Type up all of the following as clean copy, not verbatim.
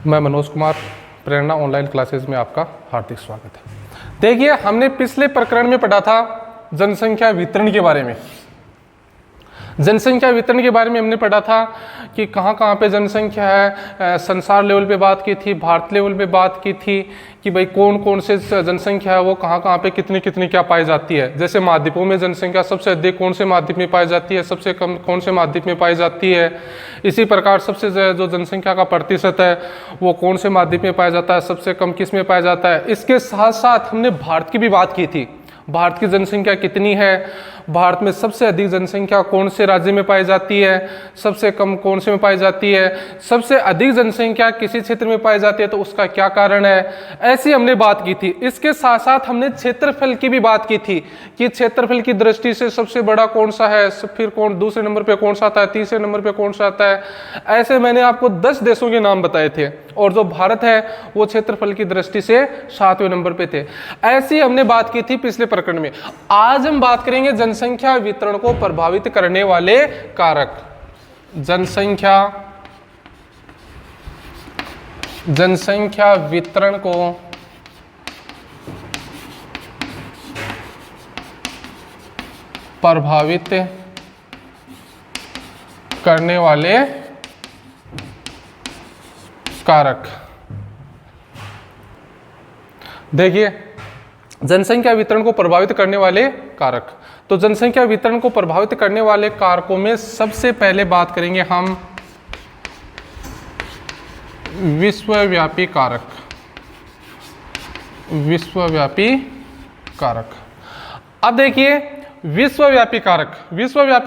मैं मनोज कुमार, प्रेरणा online classes में आपका हार्दिक स्वागत है। देखिए, हमने पिछले प्रकरण में पढ़ा था जनसंख्या वितरण के बारे में। जनसंख्या वितरण के बारे में हमने पढ़ा था कि कहाँ कहाँ पे जनसंख्या है, संसार लेवल पे बात की थी, भारत लेवल पे बात की थी कि भाई कौन कौन से जनसंख्या है वो कहाँ कहाँ पे कितनी कितनी क्या पाई जाती है। जैसे महाद्वीपों में जनसंख्या सबसे अधिक कौन से महाद्वीप में पाई जाती है, सबसे कम कौन से महाद्वीप में पाई जाती है। इसी प्रकार सबसे जो जनसंख्या का प्रतिशत है वो कौन से महाद्वीप में पाया जाता है, सबसे कम किस में पाया जाता है। इसके साथ साथ हमने भारत की भी बात की थी, भारत की जनसंख्या कितनी है, भारत में सबसे अधिक जनसंख्या कौन से राज्य में पाई जाती है, सबसे कम कौन से में पाई जाती है, सबसे अधिक जनसंख्या किसी क्षेत्र में पाई जाती है तो उसका क्या कारण है, ऐसी हमने बात की थी। इसके साथ साथ हमने क्षेत्रफल की भी बात की थी कि क्षेत्रफल की दृष्टि से सबसे बड़ा कौन सा है, फिर कौन दूसरे नंबर पे कौन सा आता है, तीसरे नंबर पे कौन सा आता है। ऐसे मैंने आपको 10 देशों के नाम बताए थे और जो भारत है वो क्षेत्रफल की दृष्टि से 7वें नंबर पे थे। ऐसी हमने बात की थी पिछले प्रकरण में। आज हम बात करेंगे जनसंख्या वितरण को प्रभावित करने वाले कारक। जनसंख्या वितरण को प्रभावित करने वाले कारक। देखिए, जनसंख्या वितरण को प्रभावित करने वाले कारक। तो जनसंख्या वितरण को प्रभावित करने वाले कारकों में सबसे पहले बात करेंगे हम विश्वव्यापी कारक। विश्वव्यापी कारक। अब देखिए, विश्वव्यापी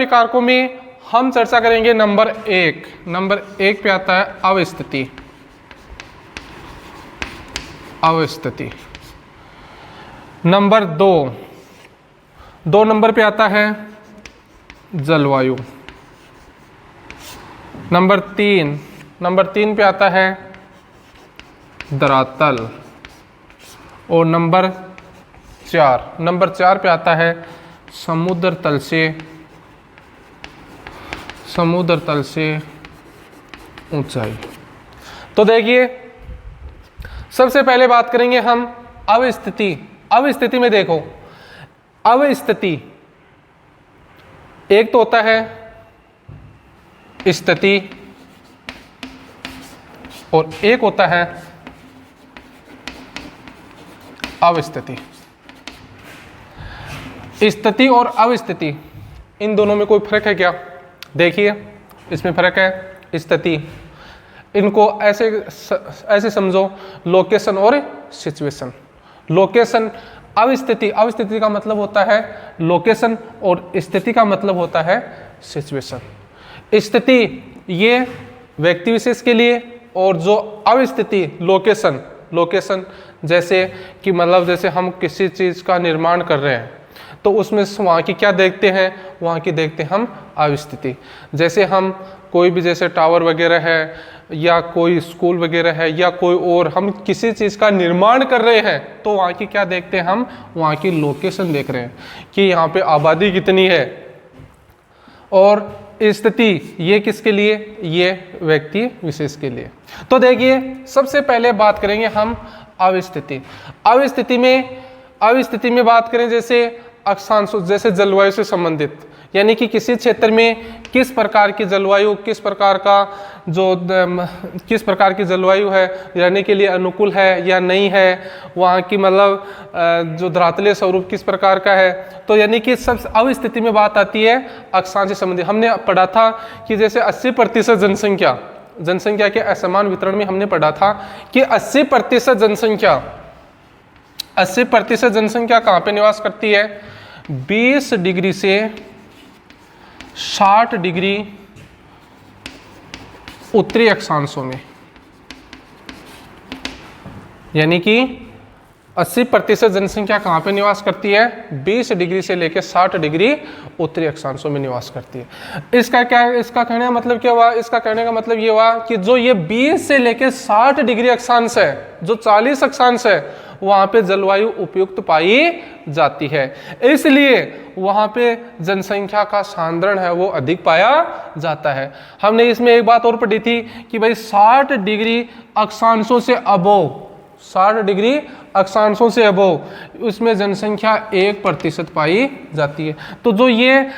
कारकों में हम चर्चा करेंगे नंबर एक पे आता है अवस्थिति। नंबर दो नंबर पे आता है जलवायु। नंबर तीन पे आता है धरातल। और नंबर चार पे आता है समुद्र तल से ऊंचाई। तो देखिए, सबसे पहले बात करेंगे हम अवस्थिति में। देखो, अवस्थिति एक तो होता है स्थिति और एक होता है अवस्थिति। स्थिति और अवस्थिति, इन दोनों में कोई फर्क है क्या? देखिए, इसमें फर्क है। स्थिति, इनको ऐसे समझो, लोकेशन और सिचुएशन। लोकेशन, अवस्थिति का मतलब होता है लोकेशन और स्थिति का मतलब होता है सिचुएशन। स्थिति ये व्यक्ति विशेष के लिए, और जो अवस्थिति लोकेशन जैसे कि मतलब जैसे हम किसी चीज का निर्माण कर रहे हैं तो उसमें वहाँ की क्या देखते हैं, वहाँ की देखते हैं हम अवस्थिति। जैसे हम कोई भी, जैसे टावर वगैरह है या कोई स्कूल वगैरह है या कोई और हम किसी चीज़ का निर्माण कर रहे हैं तो वहाँ की क्या देखते हैं हम, वहाँ की लोकेशन देख रहे हैं कि यहाँ पे आबादी कितनी है। और स्थिति ये किसके लिए, ये व्यक्ति विशेष के लिए। तो देखिए, सबसे पहले बात करेंगे हम अवस्थिति। अवस्थिति में बात करें जैसे अक्षांशों, जैसे जलवायु से संबंधित, यानी कि किसी क्षेत्र में किस प्रकार की जलवायु, किस प्रकार की जलवायु है, रहने के लिए अनुकूल है या नहीं है, वहाँ की मतलब जो धरातलीय स्वरूप किस प्रकार का है। तो यानी कि सब अवस्थिति में बात आती है अक्षांश से संबंधित। हमने पढ़ा था कि जैसे 80% जनसंख्या के असमान वितरण में हमने पढ़ा था कि 80% जनसंख्या कहाँ पे निवास करती है, 20 डिग्री से 60 डिग्री उत्तरी अक्षांशों में। यानी कि 80% जनसंख्या कहाँ पे निवास करती है, 20 डिग्री से लेकर 60 डिग्री उत्तरी अक्षांशों में निवास करती है। इसका कहने का मतलब क्या हुआ? इसका कहने का मतलब ये हुआ कि जो ये 20 से लेकर 60 डिग्री अक्षांश है, जो 40 अक्षांश है, वहाँ पे जलवायु उपयुक्त पाई जाती है, इसलिए वहाँ पे जनसंख्या का सांद्रण है वो अधिक पाया जाता है। हमने इसमें एक बात और पढ़ी थी कि भाई 60 डिग्री अक्षांशों से अबोव, 60 डिग्री अक्षांशों से अबोव उसमें जनसंख्या 1% पाई जाती है। तो जो ये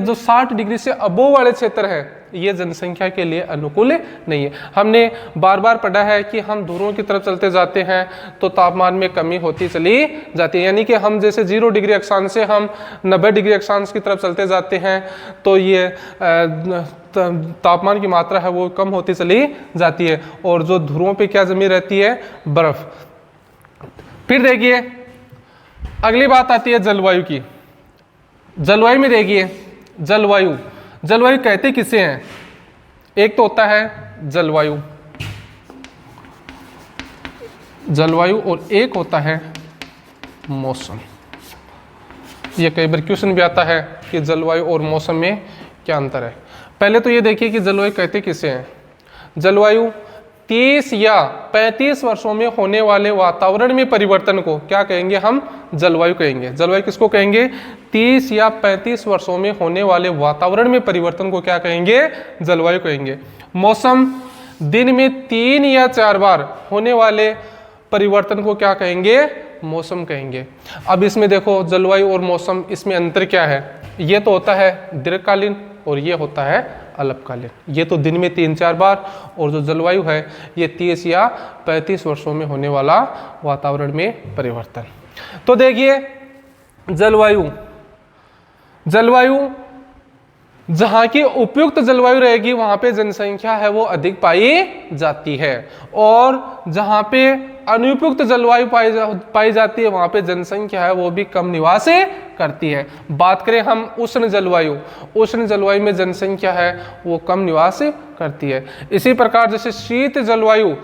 60 डिग्री से अबोव वाले क्षेत्र है ये जनसंख्या के लिए अनुकूल नहीं है। हमने बार बार पढ़ा है कि हम ध्रुवों की तरफ चलते जाते हैं तो तापमान में कमी होती चली जाती है, यानी कि हम जैसे 0 डिग्री अक्षांश से हम 90 डिग्री अक्षांश की तरफ चलते जाते हैं तो ये तापमान की मात्रा है वो कम होती चली जाती है, और जो ध्रुवों पे क्या जमी रहती है, बर्फ। फिर देखिए अगली बात आती है जलवायु की। जलवायु में देखिए जलवायु कहते किसे हैं? एक तो होता है जलवायु और एक होता है मौसम। ये कई बार क्वेश्चन भी आता है कि जलवायु और मौसम में क्या अंतर है। पहले तो ये देखिए कि जलवायु कहते किसे हैं। जलवायु 30 या 35 वर्षों में होने वाले वातावरण में परिवर्तन को क्या कहेंगे? हम जलवायु कहेंगे। जलवायु किसको कहेंगे? 30 या 35 वर्षों में होने वाले वातावरण में परिवर्तन को क्या कहेंगे? जलवायु कहेंगे। मौसम दिन में 3 या 4 बार होने वाले परिवर्तन को क्या कहेंगे? मौसम कहेंगे। अब इसमें देखो जलवायु और मौसम, इसमें अंतर क्या है? ये तो होता है दीर्घकालीन और ये होता है अल्पकालीन। ये तो दिन में 3-4 बार, और जो जलवायु है ये 30 या 35 वर्षों में होने वाला वातावरण में परिवर्तन। तो देखिए जलवायु जहाँ की उपयुक्त जलवायु रहेगी वहाँ पे जनसंख्या है वो अधिक पाई जाती है, और जहाँ पे अनुपयुक्त जलवायु पाई जाती है वहाँ पे जनसंख्या है वो भी कम निवास करती है। बात करें हम उष्ण जलवायु में जनसंख्या है वो कम निवास करती है। इसी प्रकार जैसे शीत जलवायु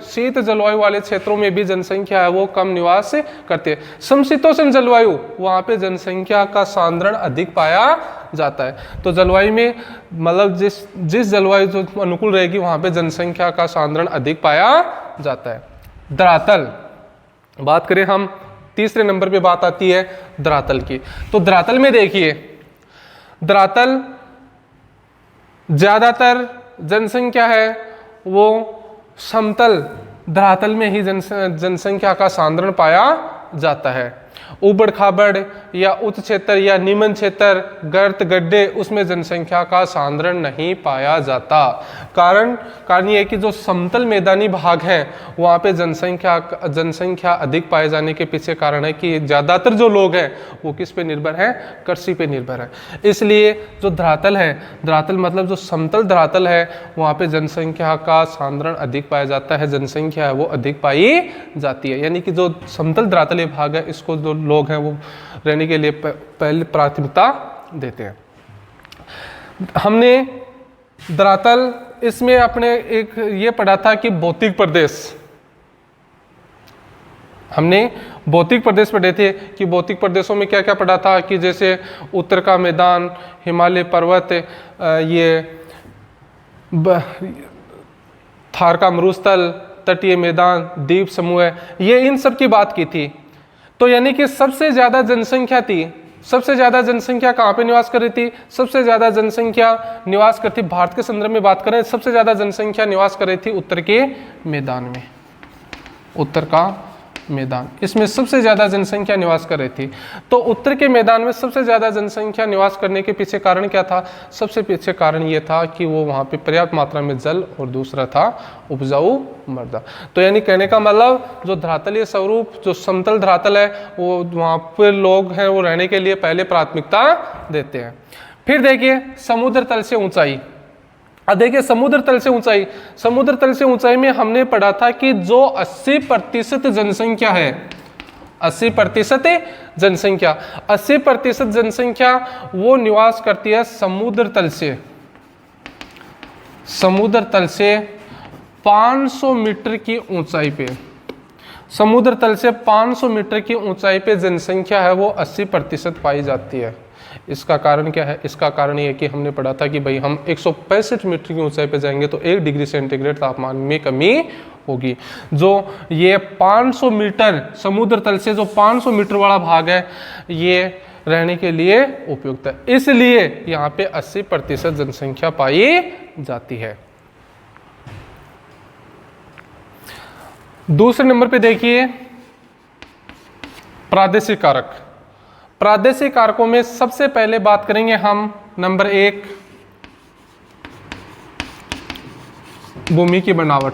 वाले क्षेत्रों में भी जनसंख्या है वो कम निवास करती है। समशीतोष्ण जलवायु वहाँ पे जनसंख्या का सांद्रण अधिक पाया जाता है। तो जलवायु में मतलब जिस जलवायु जो अनुकूल रहेगी वहाँ पे जनसंख्या का सांद्रण अधिक पाया जाता है। धरातल, बात करें हम तीसरे नंबर पे बात आती है धरातल की। तो धरातल में देखिए धरातल ज्यादातर जनसंख्या है वो समतल धरातल में ही जनसंख्या का सांद्रण पाया जाता है। उबड़ खाबड़ या उच्च क्षेत्र या निम्न क्षेत्र, गर्त गड्ढे, उसमें जनसंख्या का सांद्रण नहीं पाया जाता। कारण ये है कि जो समतल मैदानी भाग हैं वहाँ पे जनसंख्या अधिक पाए जाने के पीछे कारण है कि ज़्यादातर जो लोग हैं वो किस पे निर्भर हैं? कृषि पे निर्भर है। इसलिए जो धरातल मतलब जो समतल धरातल है वहाँ पे जनसंख्या का सांद्रण अधिक पाया जाता है, जनसंख्या है वो अधिक पाई जाती है। यानी कि जो समतल धरातलीय भाग है इसको जो लोग हैं वो रहने के लिए पहले प्राथमिकता देते हैं। हमने धरातल इसमें अपने एक ये पढ़ा था कि भौतिक प्रदेश, हमने भौतिक प्रदेश पढ़े थे कि भौतिक प्रदेशों में क्या क्या पढ़ा था कि जैसे उत्तर का मैदान, हिमालय पर्वत, ये थार का मरुस्थल, तटीय मैदान, द्वीप समूह, ये इन सब की बात की थी। तो यानी कि सबसे ज़्यादा जनसंख्या कहाँ पे निवास कर रही थी? सबसे ज़्यादा जनसंख्या निवास करती, भारत के संदर्भ में बात करें, सबसे ज़्यादा जनसंख्या निवास कर रही थी उत्तर के मैदान में। उत्तर का मैदान, इसमें सबसे ज़्यादा जनसंख्या निवास कर रही थी। तो उत्तर के मैदान में सबसे ज़्यादा जनसंख्या निवास करने के पीछे कारण क्या था? सबसे पीछे कारण ये था कि वो वहाँ पे पर्याप्त मात्रा में जल, और दूसरा था उपजाऊ मृदा। तो यानी कहने का मतलब जो धरातलीय स्वरूप, जो समतल धरातल है वो वहाँ पर लोग हैं वो रहने के लिए पहले प्राथमिकता देते हैं। फिर देखिए समुद्र तल से ऊंचाई। अब देखिए समुद्र तल से ऊंचाई में हमने पढ़ा था कि जो 80% जनसंख्या है, 80% जनसंख्या वो निवास करती है समुद्र तल से 500 मीटर की ऊंचाई पे। समुद्र तल से 500 मीटर की ऊंचाई पे जनसंख्या है वो 80% पाई जाती है। इसका कारण क्या है? इसका कारण ये है कि हमने पढ़ा था कि भाई हम 165 मीटर की ऊंचाई पे जाएंगे तो 1 डिग्री सेंटीग्रेड तापमान में कमी होगी। जो ये 500 मीटर समुद्र तल से जो 500 मीटर वाला भाग है ये रहने के लिए उपयुक्त है, इसलिए यहाँ पे 80% जनसंख्या पाई जाती है। दूसरे नंबर पे देखिए प्रादेशिक कारक। प्रादेशिक कारकों में सबसे पहले बात करेंगे हम नंबर 1 भूमि की बनावट,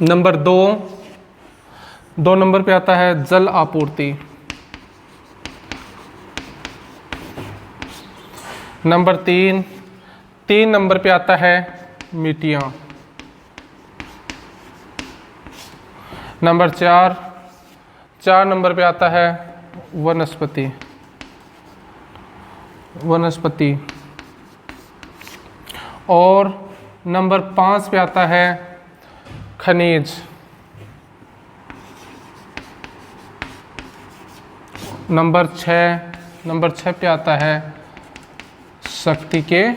नंबर 2 नंबर पे आता है जल आपूर्ति, नंबर 3 नंबर पे आता है मिट्टियाँ, नंबर 4 नंबर पे आता है वनस्पति और नंबर 5 पे आता है खनिज, नंबर 6 पे आता है शक्ति के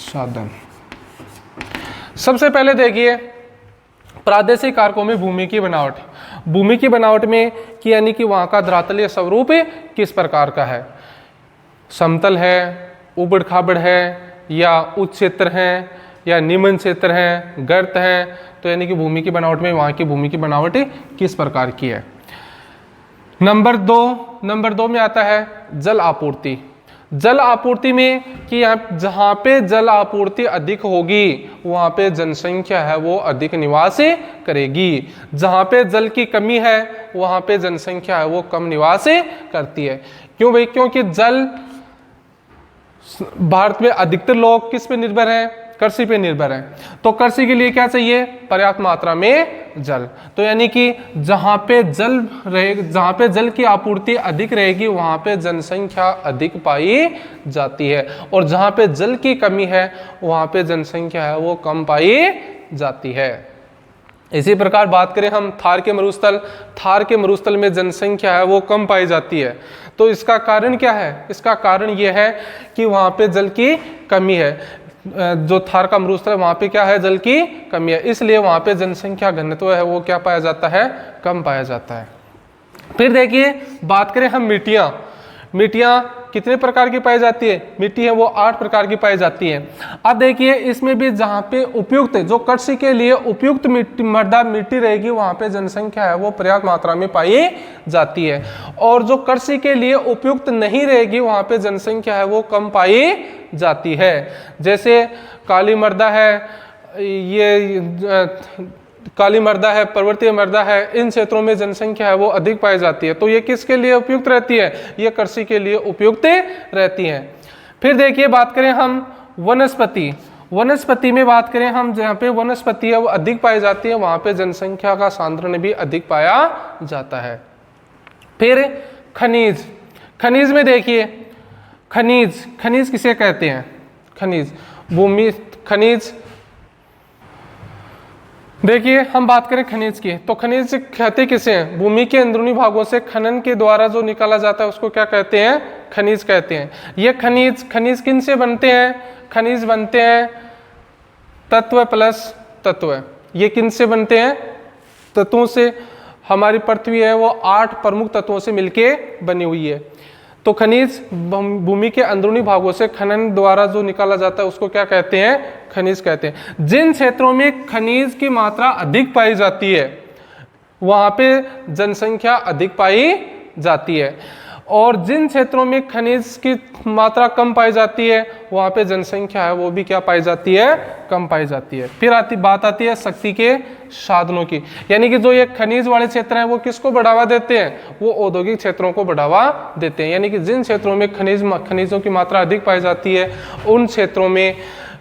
साधन। सबसे पहले देखिए प्रादेशिक कारकों में भूमि की बनावट। भूमि की बनावट में कि यानी कि वहाँ का धरातलीय स्वरूप किस प्रकार का है, समतल है, उबड़ खाबड़ है, या उच्च क्षेत्र है, या निम्न क्षेत्र है, गर्त है। तो यानी कि भूमि की बनावट में वहाँ की भूमि की बनावट किस प्रकार की है। नंबर 2 में आता है जल आपूर्ति। जल आपूर्ति में कि यहाँ जहाँ पे जल आपूर्ति अधिक होगी वहाँ पे जनसंख्या है वो अधिक निवास करेगी, जहाँ पे जल की कमी है वहाँ पे जनसंख्या है वो कम निवास करती है। क्यों भाई? क्योंकि जल भारत में अधिकतर लोग किस पे निर्भर हैं? कृषि पे निर्भर हैं। तो कृषि के लिए क्या चाहिए? पर्याप्त मात्रा में जल। तो यानी कि जहाँ पे जल रहे, जहाँ पे जल की आपूर्ति अधिक रहेगी वहाँ पे जनसंख्या अधिक पाई जाती है, और जहाँ पे जल की कमी है वहाँ पे जनसंख्या है वो कम पाई जाती है। इसी प्रकार बात करें हम थार के मरुस्थल में जनसंख्या है वो कम पाई जाती है। तो इसका कारण क्या है? इसका कारण यह है कि वहाँ पे जल की कमी है। जो थार का मरुस्थल है वहाँ पे क्या है? जल की कमी है, इसलिए वहाँ पे जनसंख्या घनत्व है वो क्या पाया जाता है? कम पाया जाता है। फिर देखिए बात करें हम मिट्टियाँ कितने प्रकार की पाई जाती है? मिट्टी है वो 8 प्रकार की पाई जाती है। अब देखिए इसमें भी जहाँ पे उपयुक्त, जो कृषि के लिए उपयुक्त मृदा मिट्टी रहेगी वहाँ पे जनसंख्या है वो पर्याप्त मात्रा में पाई जाती है, और जो कृषि के लिए उपयुक्त नहीं रहेगी वहाँ पे जनसंख्या है वो कम पाई जाती है। जैसे काली मृदा है, पर्वतीय मृदा है, इन क्षेत्रों में जनसंख्या है वो अधिक पाई जाती है। तो ये किसके लिए उपयुक्त रहती है? ये कृषि के लिए उपयुक्त रहती है। फिर देखिए बात करें हम वनस्पति में बात करें हम, जहाँ पे वनस्पति है वो अधिक पाई जाती है वहाँ पे जनसंख्या का सांद्रण भी अधिक पाया जाता है। फिर खनिज में देखिए खनिज किसे कहते हैं? खनिज देखिए हम बात करें खनिज की, तो खनिज कहते किसे हैं? भूमि के अंदरूनी भागों से खनन के द्वारा जो निकाला जाता है उसको क्या कहते हैं? खनिज कहते हैं। ये खनिज किन से बनते हैं? खनिज बनते हैं तत्व प्लस तत्व। ये किन से बनते हैं? तत्वों से। हमारी पृथ्वी है वो 8 प्रमुख तत्वों से मिलके बनी हुई है। तो खनिज भूमि के अंदरूनी भागों से खनन द्वारा जो निकाला जाता है उसको क्या कहते हैं? खनिज कहते हैं। जिन क्षेत्रों में खनिज की मात्रा अधिक पाई जाती है वहाँ पे जनसंख्या अधिक पाई जाती है, और जिन क्षेत्रों में खनिज की मात्रा कम पाई जाती है वहाँ पे जनसंख्या है वो भी क्या पाई जाती है? कम पाई जाती है। फिर बात आती है शक्ति के साधनों की, यानी कि जो ये खनिज वाले क्षेत्र हैं वो किसको बढ़ावा देते हैं? वो औद्योगिक क्षेत्रों को बढ़ावा देते हैं। यानी कि जिन क्षेत्रों में खनिजों की मात्रा अधिक पाई जाती है उन क्षेत्रों में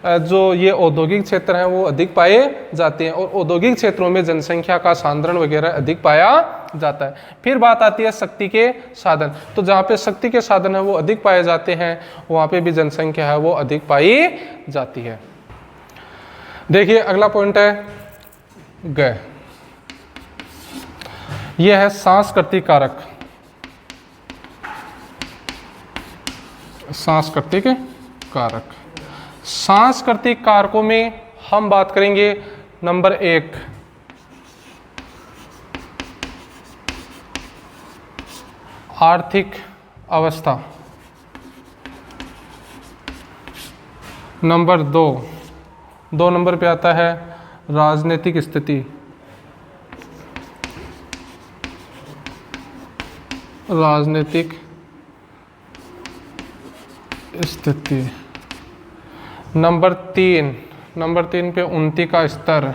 जो ये औद्योगिक क्षेत्र हैं वो अधिक पाए जाते हैं, और औद्योगिक क्षेत्रों में जनसंख्या का सांद्रण वगैरह अधिक पाया जाता है। फिर बात आती है शक्ति के साधन, तो जहाँ पे शक्ति के साधन है वो अधिक पाए जाते हैं वहाँ पे भी जनसंख्या है वो अधिक पाई जाती है। देखिए अगला पॉइंट है ग, यह है सांस्कृतिक कारक। सांस्कृतिक कारकों में हम बात करेंगे नंबर 1, आर्थिक अवस्था। नंबर 2 नंबर पे आता है राजनीतिक स्थिति। राजनीतिक स्थिति। नंबर 3 पे उन्नति का स्तर।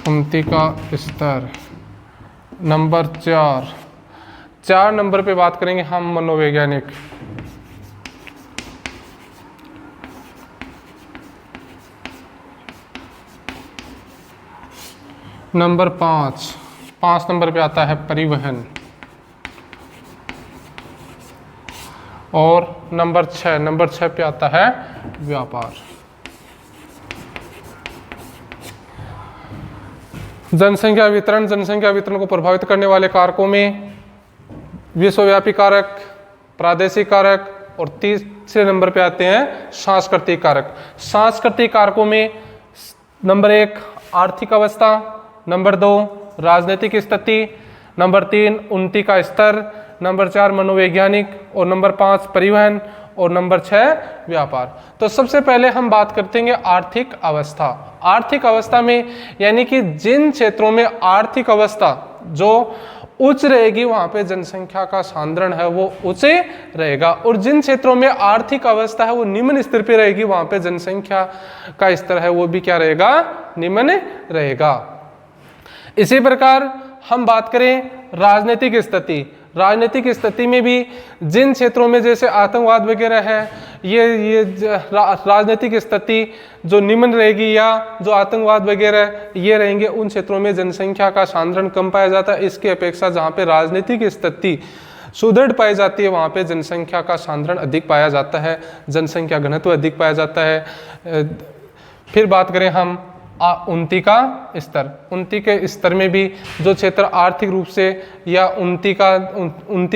उन्नति का स्तर। नंबर 4 नंबर पे बात करेंगे हम मनोवैज्ञानिक। नंबर 5 नंबर पे आता है परिवहन। और नंबर 6 पे आता है व्यापार। जनसंख्या वितरण को प्रभावित करने वाले कारकों में विश्वव्यापी कारक, प्रादेशिक कारक और तीसरे नंबर पे आते हैं सांस्कृतिक कारक। सांस्कृतिक कारकों में नंबर 1 आर्थिक अवस्था, नंबर 2 राजनीतिक स्थिति, नंबर 3 उन्नति का स्तर, नंबर 4 मनोवैज्ञानिक और नंबर 5 परिवहन और नंबर 6 व्यापार। तो सबसे पहले हम बात करते हैं आर्थिक अवस्था। आर्थिक अवस्था में यानी कि जिन क्षेत्रों में आर्थिक अवस्था जो उच्च रहेगी वहां पे जनसंख्या का सांद्रण है वो उच्च रहेगा, और जिन क्षेत्रों में आर्थिक अवस्था है वो निम्न स्तर पे रहेगी वहां पे जनसंख्या का स्तर है वो भी क्या रहेगा, निम्न रहेगा। इसी प्रकार हम बात करें राजनीतिक स्थिति। राजनीतिक स्थिति में भी जिन क्षेत्रों में जैसे आतंकवाद वगैरह है, ये राजनीतिक स्थिति जो निम्न रहेगी या जो आतंकवाद वगैरह ये रहेंगे, उन क्षेत्रों में जनसंख्या का सांद्रण कम पाया जाता है। इसकी अपेक्षा जहाँ पे राजनीतिक स्थिति सुदृढ़ पाई जाती है वहाँ पे जनसंख्या का सांद्रण अधिक पाया जाता है, जनसंख्या घनत्व अधिक पाया जाता है। फिर बात करें हम उन्नति का स्तर। उन्नति के स्तर में भी जो क्षेत्र आर्थिक रूप से या उन्नति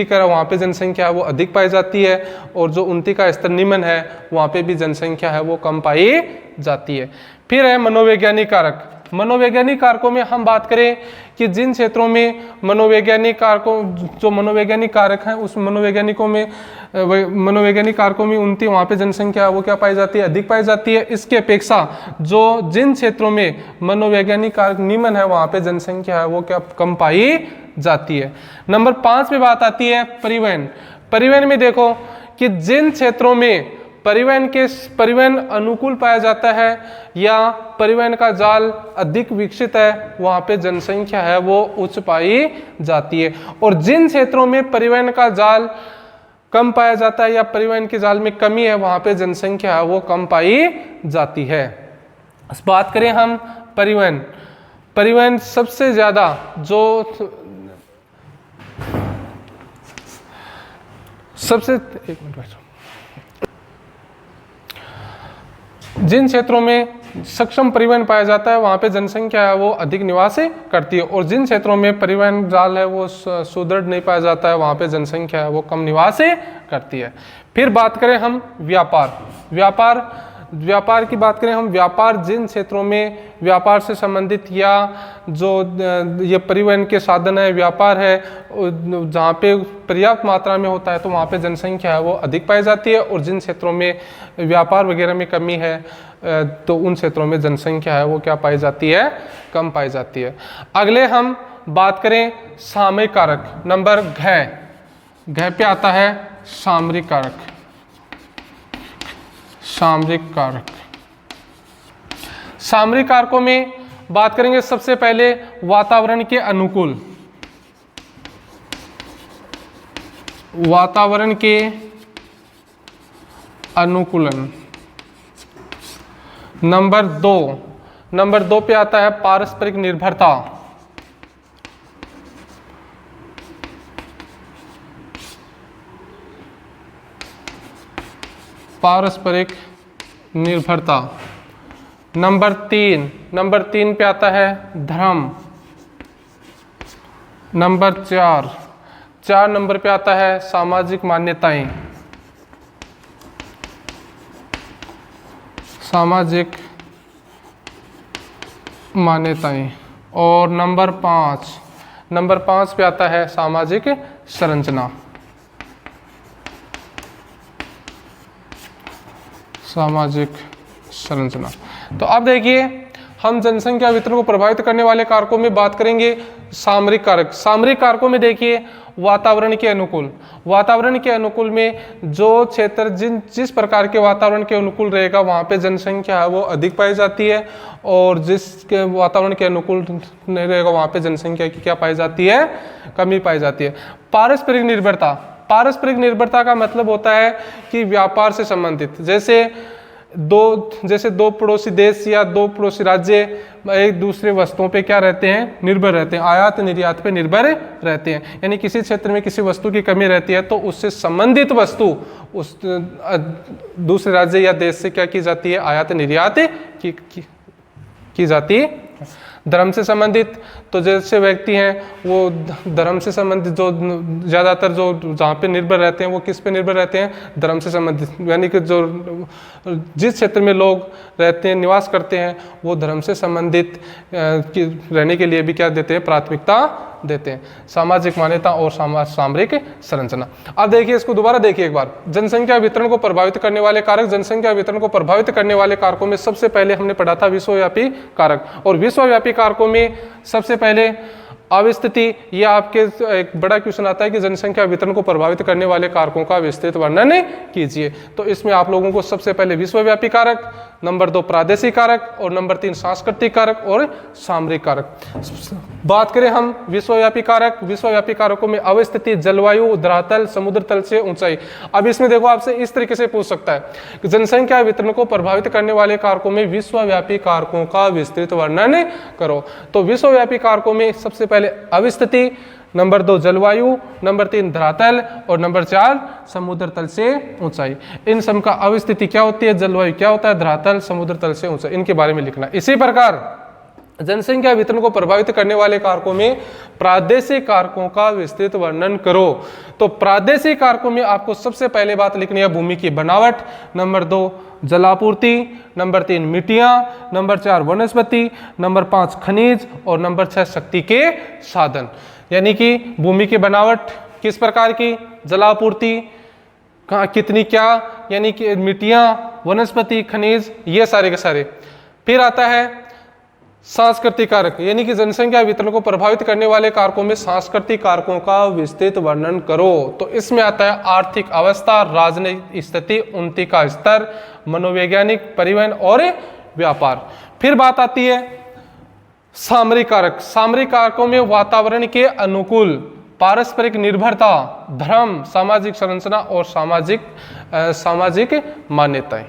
का वहाँ पे जनसंख्या है वो अधिक पाई जाती है, और जो उन्नति का स्तर निम्न है वहाँ पे भी जनसंख्या है वो कम पाई जाती है। फिर है मनोवैज्ञानिक कारक। मनोवैज्ञानिक कारकों में हम बात करें कि जिन क्षेत्रों में मनोवैज्ञानिक कारक हैं उस मनोवैज्ञानिक कारकों में उन्नति वहाँ पे जनसंख्या वो क्या पाई जाती है, अधिक पाई जाती है। इसकी अपेक्षा जो जिन क्षेत्रों में मनोवैज्ञानिक कारक निम्न है वहाँ पे जनसंख्या है वो क्या कम पाई जाती है। नंबर 5 पे बात आती है परिवहन। परिवहन में देखो कि जिन क्षेत्रों में परिवहन अनुकूल पाया जाता है या परिवहन का जाल अधिक विकसित है वहाँ पे जनसंख्या है वो उच्च पाई जाती है, और जिन क्षेत्रों में परिवहन का जाल कम पाया जाता है या परिवहन के जाल में कमी है वहाँ पे जनसंख्या है वो कम पाई जाती है। बात करें हम परिवहन सबसे ज़्यादा जो एक मिनट जिन क्षेत्रों में सक्षम परिवहन पाया जाता है वहाँ पे जनसंख्या है वो अधिक निवास करती है, और जिन क्षेत्रों में परिवहन जाल है वो सुदृढ़ नहीं पाया जाता है वहाँ पे जनसंख्या है वो कम निवास करती है। फिर बात करें हम व्यापार की बात करें हम। व्यापार जिन क्षेत्रों में व्यापार से संबंधित या जो ये परिवहन के साधन है व्यापार है जहाँ पे पर्याप्त मात्रा में होता है तो वहाँ पे जनसंख्या है वो अधिक पाई जाती है, और जिन क्षेत्रों में व्यापार वगैरह में कमी है तो उन क्षेत्रों में जनसंख्या है वो क्या पाई जाती है, कम पाई जाती है। अगले हम बात करें सामयिक कारक। नंबर घ पे आता है सामरिक कारक। सामरिक कारकों में बात करेंगे सबसे पहले वातावरण के अनुकूल। वातावरण के अनुकूलन। नंबर दो पे आता है पारस्परिक निर्भरता। पारस्परिक निर्भरता। नंबर तीन पे आता है धर्म। नंबर चार नंबर पे आता है सामाजिक मान्यताएं। सामाजिक मान्यताएं। और नंबर 5 पे आता है सामाजिक संरचना। सामाजिक संरचना। तो अब देखिए हम जनसंख्या वितरण को प्रभावित करने वाले कारकों में बात करेंगे सामरिक कारक। सामरिक कारकों में देखिए वातावरण के अनुकूल में जो क्षेत्र जिस प्रकार के वातावरण के अनुकूल रहेगा वहाँ पे जनसंख्या है वो अधिक पाई जाती है, और जिसके वातावरण के अनुकूल नहीं रहेगा वहाँ पे जनसंख्या की क्या पाई जाती है, कमी पाई जाती है। पारस्परिक निर्भरता का मतलब होता है कि व्यापार से संबंधित, जैसे दो पड़ोसी देश या दो पड़ोसी राज्य एक दूसरे वस्तुओं पे क्या रहते हैं, निर्भर रहते हैं, आयात निर्यात पे निर्भर रहते हैं। यानी किसी क्षेत्र में किसी वस्तु की कमी रहती है तो उससे संबंधित वस्तु उस दूसरे राज्य या देश से क्या की जाती है, आयात निर्यात की जाती है। धर्म से संबंधित, तो जैसे व्यक्ति हैं वो धर्म से संबंधित जो ज़्यादातर जो जहाँ पे निर्भर रहते हैं वो किस पे निर्भर रहते हैं, धर्म से संबंधित। यानी कि जो जिस क्षेत्र में लोग रहते हैं, निवास करते हैं, वो धर्म से संबंधित रहने के लिए भी क्या देते हैं, प्राथमिकता देते हैं। सामाजिक मान्यता और सामरिक संरचना। अब देखिए इसको दोबारा देखिए एक बार। जनसंख्या वितरण को प्रभावित करने वाले कारक। जनसंख्या वितरण को प्रभावित करने वाले कारकों में सबसे पहले हमने पढ़ा था विश्वव्यापी कारक, और विश्वव्यापी कारकों में सबसे पहले अवस्थिति। ये आपके एक बड़ा क्वेश्चन आता है कि जनसंख्या वितरण को प्रभावित करने वाले कारकों का विस्तृत वर्णन कीजिए। तो इसमें आप लोगों को सबसे पहले विश्वव्यापी कारक, नंबर 2 प्रादेशिक कारक, और नंबर 3 सांस्कृतिक कारक और सामरिक कारक। बात करें हम विश्वव्यापी कारक। विश्वव्यापी कारकों में अवस्थिति, जलवायु, धरातल, समुद्र तल से ऊंचाई। अब इसमें देखो आपसे इस तरीके से पूछ सकता है कि जनसंख्या वितरण को प्रभावित करने वाले कारकों में विश्वव्यापी कारकों का विस्तृत वर्णन करो। तो विश्वव्यापी कारकों में सबसे पहले अवस्थिति, नंबर 2 जलवायु, नंबर 3 धरातल, और नंबर 4 समुद्र तल से ऊंचाई। इन सब का अवस्थिति क्या होती है, जलवायु क्या होता है, धरातल, समुद्र तल से ऊंचाई, इनके बारे में लिखना। इसी प्रकार जनसंख्या वितरण को प्रभावित करने वाले कारकों में प्रादेशिक कारकों का विस्तृत वर्णन करो। तो प्रादेशिक कारकों में आपको सबसे पहले बात लिखनी है भूमि की बनावट, नंबर 2 जलापूर्ति, नंबर 3 मिट्टियां, नंबर 4 वनस्पति, नंबर 5 खनिज, और नंबर 6 शक्ति के साधन। यानी कि भूमि की बनावट किस प्रकार की, जलापूर्ति कितनी क्या, यानी कि मिट्टियां, वनस्पति, खनिज, ये सारे के सारे। फिर आता है सांस्कृतिक कारक, यानी कि जनसंख्या वितरण को प्रभावित करने वाले कारकों में सांस्कृतिक कारकों का विस्तृत वर्णन करो। तो इसमें आता है आर्थिक अवस्था, राजनीतिक स्थिति, उन्नति का स्तर, मनोवैज्ञानिक, परिवहन और व्यापार। फिर बात आती है सामरिक कारक। सामरिक कारकों में वातावरण के अनुकूल, पारस्परिक निर्भरता, धर्म, सामाजिक संरचना और सामाजिक मान्यताएं।